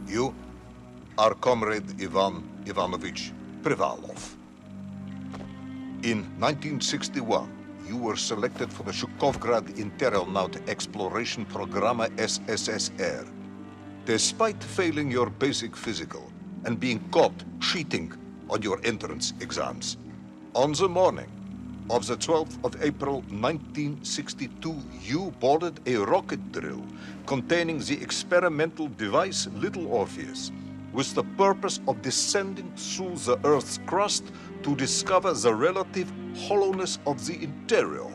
You are Comrade Ivan Ivanovich Privalov. In 1961, you were selected for the Shukovgrad Internaut Exploration Programme SSSR. Despite failing your basic physical and being caught cheating on your entrance exams, on the morning of the 12th of April 1962, you boarded a rocket drill containing the experimental device Little Orpheus, with the purpose of descending through the Earth's crust to discover the relative hollowness of the interior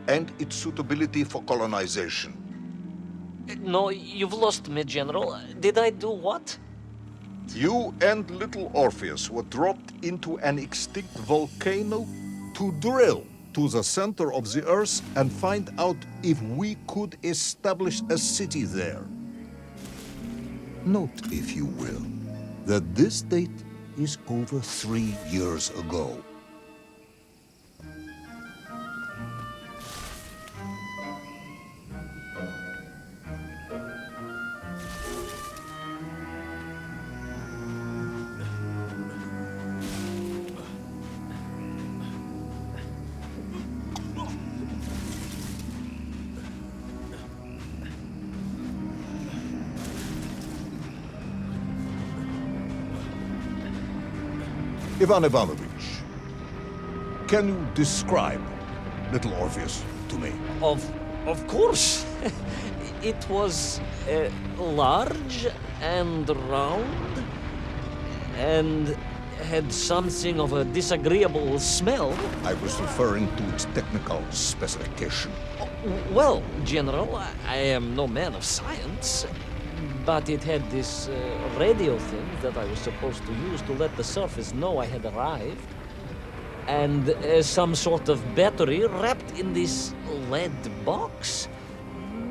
and its suitability for colonization. No, you've lost me, General. Did I do what? You and Little Orpheus were dropped into an extinct volcano to drill to the center of the Earth and find out if we could establish a city there. Note, if you will, that this date is over 3 years ago. Ivan Ivanovich, can you describe Little Orpheus to me? Of course. It was large and round and had something of a disagreeable smell. I was referring to its technical specification. Well, General, I am no man of science, but it had this radio thing that I was supposed to use to let the surface know I had arrived, and some sort of battery wrapped in this lead box.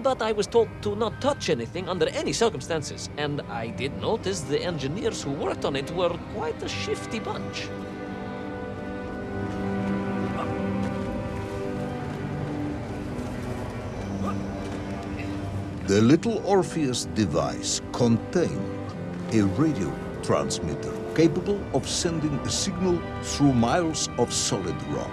But I was told to not touch anything under any circumstances, and I did notice the engineers who worked on it were quite a shifty bunch. The Little Orpheus device contained a radio transmitter capable of sending a signal through miles of solid rock.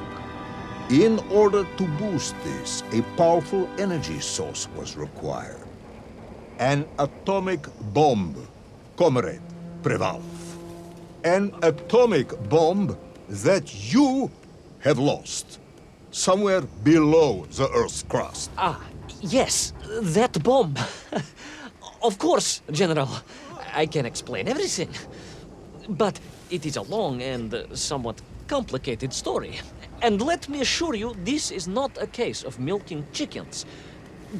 In order to boost this, a powerful energy source was required. An atomic bomb, Comrade Privalov. An atomic bomb that you have lost somewhere below the Earth's crust. Ah, yes, that bomb. Of course, General. I can explain everything. But it is a long and somewhat complicated story. And let me assure you, this is not a case of milking chickens.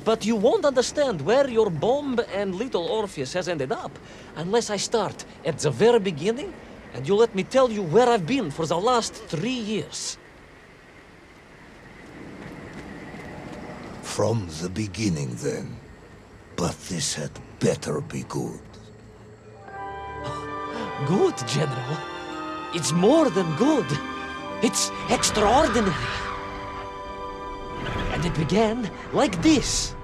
But you won't understand where your bomb and Little Orpheus has ended up unless I start at the very beginning and you let me tell you where I've been for the last 3 years. From the beginning, then. But this had better be good. Good, General. It's more than good. It's extraordinary. And it began like this.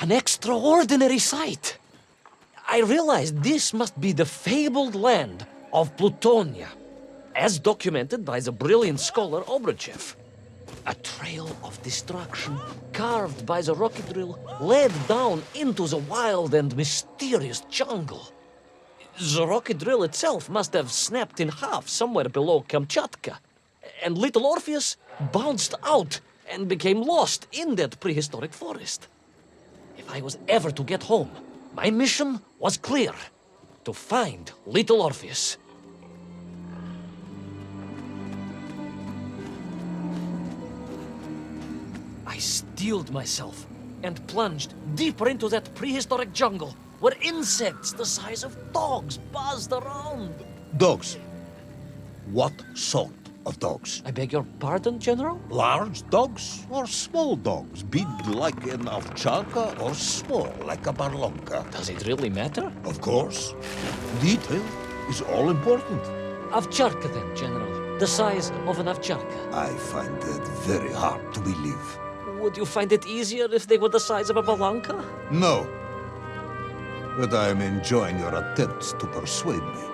An extraordinary sight. I realized this must be the fabled land of Plutonia, as documented by the brilliant scholar Obruchev. A trail of destruction carved by the rocket drill led down into the wild and mysterious jungle. The rocket drill itself must have snapped in half somewhere below Kamchatka, and Little Orpheus bounced out and became lost in that prehistoric forest. If I was ever to get home, my mission was clear. To find Little Orpheus. I steeled myself and plunged deeper into that prehistoric jungle where insects the size of dogs buzzed around. Dogs. What sort of dogs? I beg your pardon, General? Large dogs or small dogs? Big like an ovcharka or small like a barlonka? Does it really matter? Of course. Detail is all important. Ovcharka then, General. The size of an ovcharka. I find that very hard to believe. Would you find it easier if they were the size of a balanka? No. But I am enjoying your attempts to persuade me.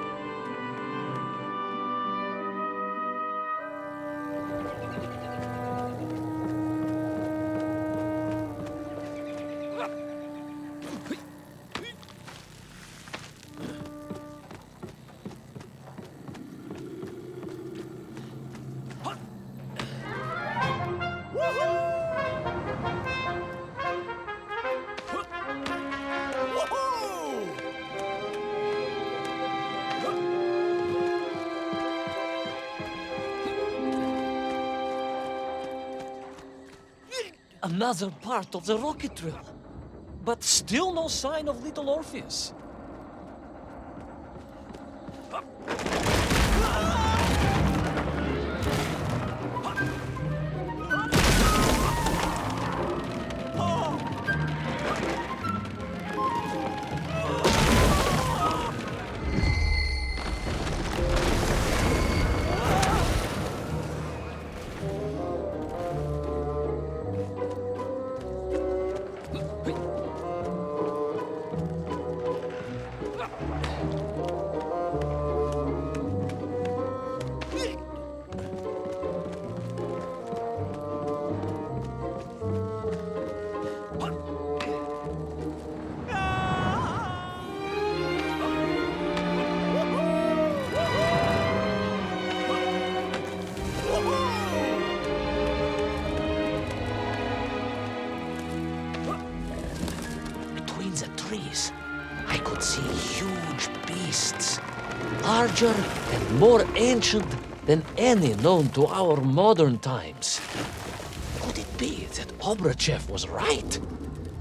Another part of the rocket drill. But still no sign of Little Orpheus. I could see huge beasts, larger and more ancient than any known to our modern times. Could it be that Obrachev was right?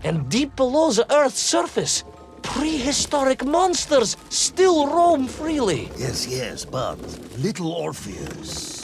And deep below the Earth's surface, prehistoric monsters still roam freely? Yes, but Little Orpheus.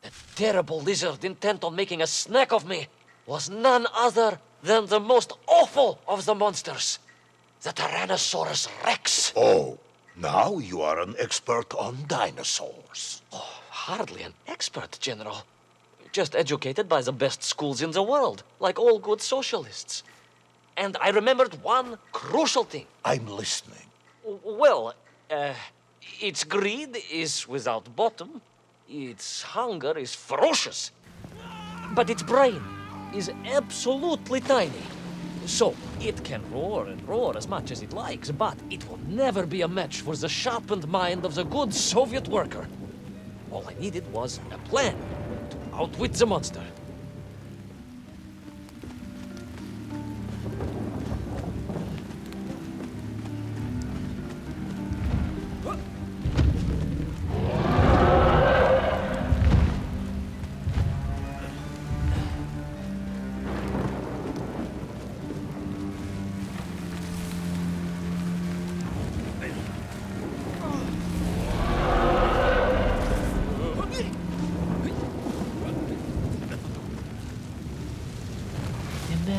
The terrible lizard intent on making a snack of me was none other than the most awful of the monsters, the Tyrannosaurus Rex. Oh, now you are an expert on dinosaurs. Oh, hardly an expert, General. Just educated by the best schools in the world, like all good socialists. And I remembered one crucial thing. I'm listening. Well, its greed is without bottom, its hunger is ferocious, but its brain is absolutely tiny. So, it can roar and roar as much as it likes, but it will never be a match for the sharpened mind of the good Soviet worker. All I needed was a plan to outwit the monster.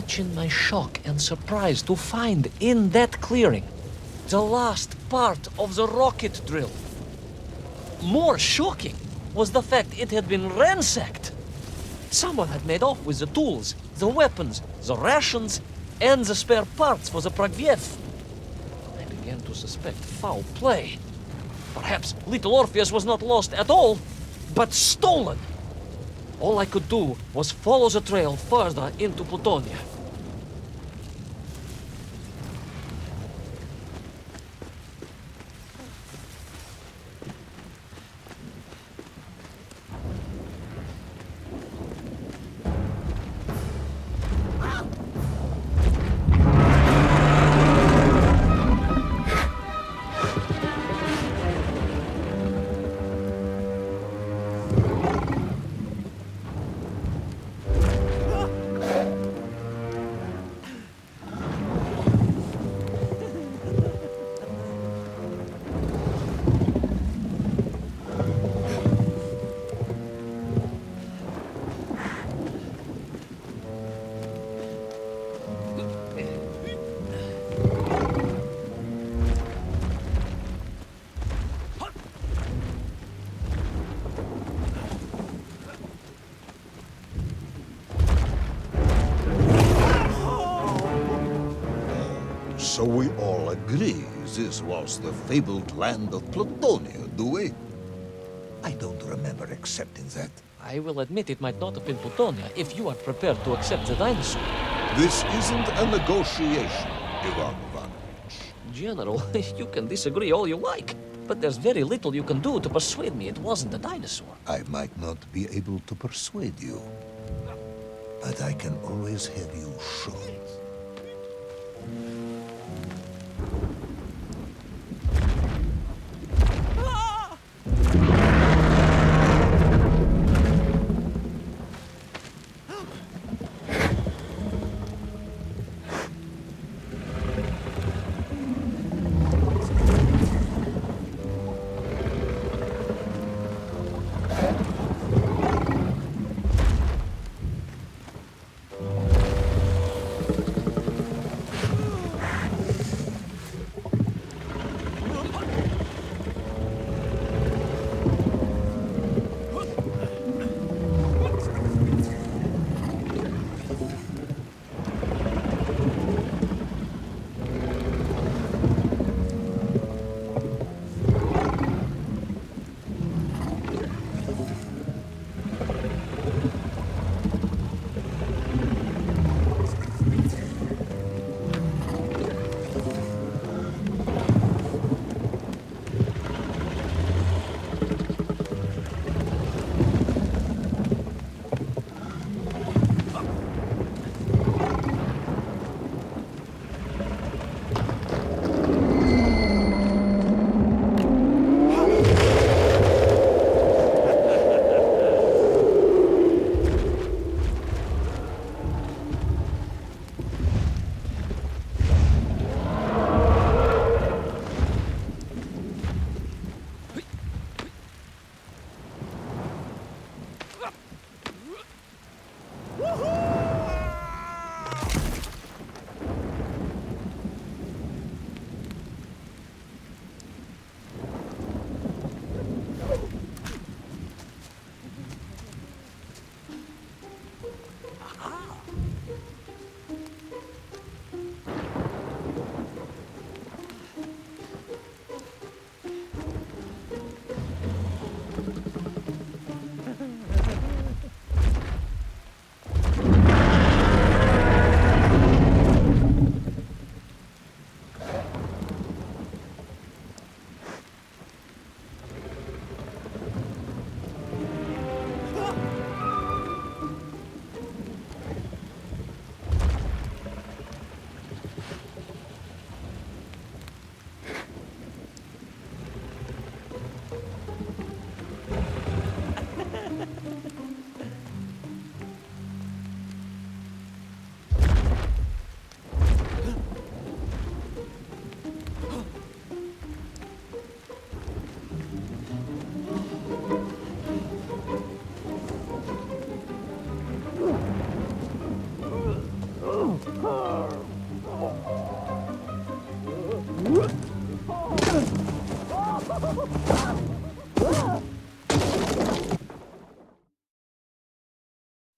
Imagine my shock and surprise to find in that clearing the last part of the rocket drill. More shocking was the fact it had been ransacked. Someone had made off with the tools, the weapons, the rations, and the spare parts for the Pragviev. I began to suspect foul play. Perhaps Little Orpheus was not lost at all, but stolen. All I could do was follow the trail further into Plutonia. So we all agree this was the fabled land of Plutonia, do we? I don't remember accepting that. I will admit it might not have been Plutonia if you are prepared to accept the dinosaur. This isn't a negotiation, Ivan Ivanovich. General, you can disagree all you like, but there's very little you can do to persuade me it wasn't a dinosaur. I might not be able to persuade you, but I can always have you shot.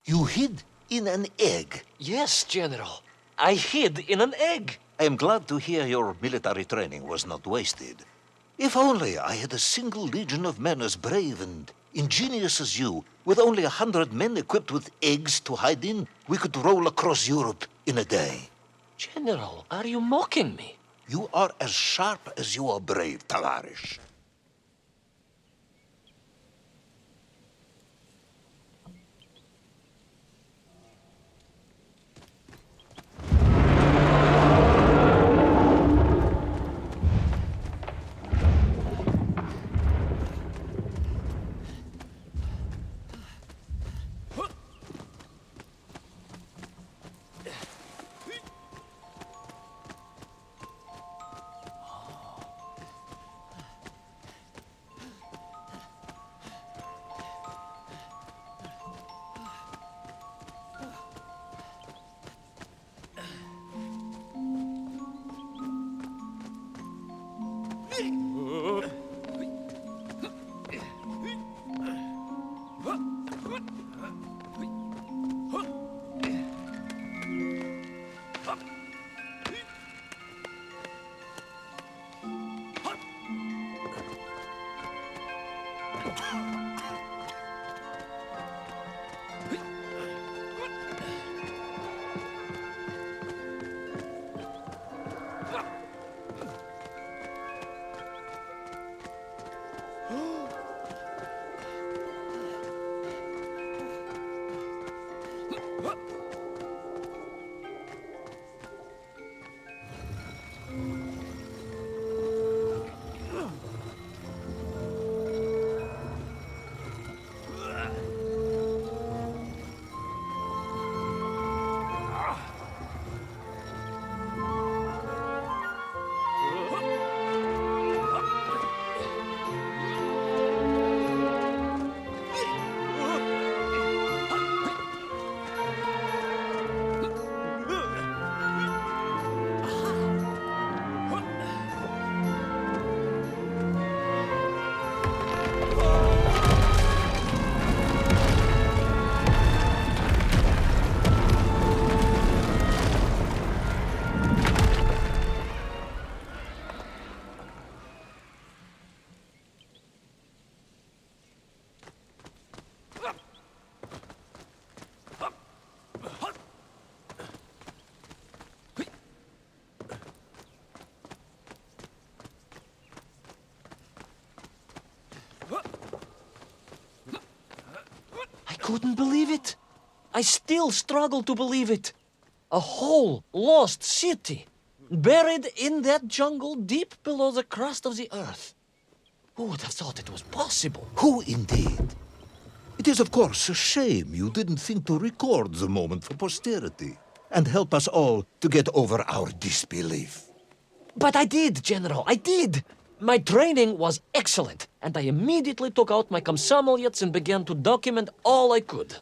You hid in an egg. Yes, General. I hid in an egg. I am glad to hear your military training was not wasted. If only I had a single legion of men as brave and ingenious as you, with only 100 men equipped with eggs to hide in, we could roll across Europe in a day. General, are you mocking me? You are as sharp as you are brave, Tavarish. I couldn't believe it. I still struggle to believe it. A whole lost city, buried in that jungle deep below the crust of the earth. Who would have thought it was possible? Who indeed? It is, of course, a shame you didn't think to record the moment for posterity and help us all to get over our disbelief. But I did, General, I did. My training was excellent, and I immediately took out my komsomolets and began to document all I could.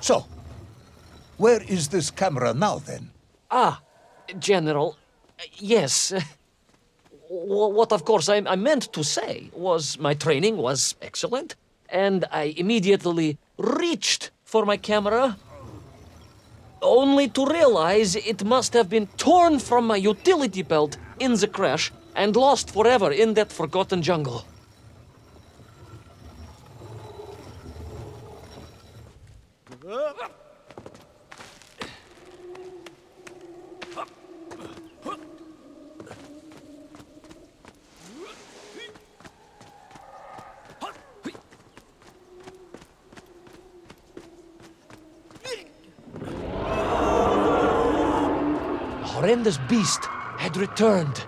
So, where is this camera now, then? Ah, General, yes. What, of course, I meant to say was my training was excellent, and I immediately reached for my camera, only to realize it must have been torn from my utility belt in the crash and lost forever in that forgotten jungle. The horrendous beast had returned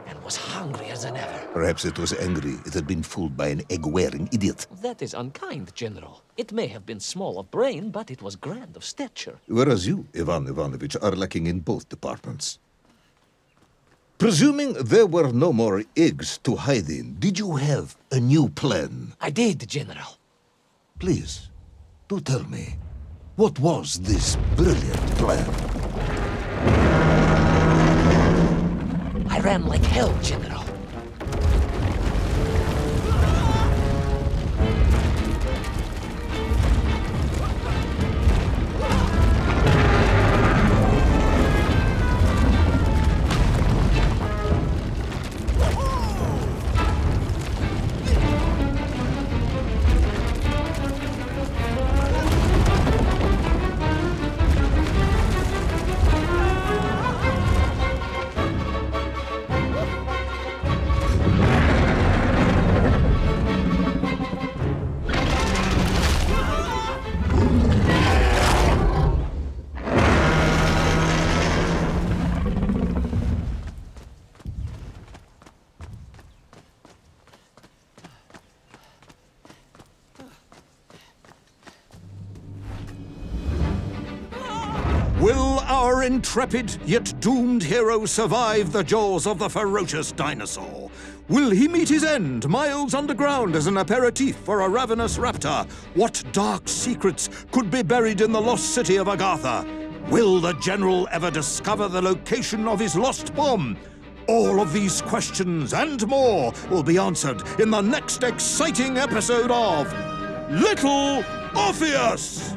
and was hungrier than ever. Perhaps it was angry it had been fooled by an egg-wearing idiot. That is unkind, General. It may have been small of brain, but it was grand of stature. Whereas you, Ivan Ivanovich, are lacking in both departments. Presuming there were no more eggs to hide in, did you have a new plan? I did, General. Please, do tell me, what was this brilliant plan? I ran like hell, General. Will our intrepid yet doomed hero survive the jaws of the ferocious dinosaur? Will he meet his end miles underground as an aperitif for a ravenous raptor? What dark secrets could be buried in the lost city of Agatha? Will the general ever discover the location of his lost bomb? All of these questions and more will be answered in the next exciting episode of Little Orpheus!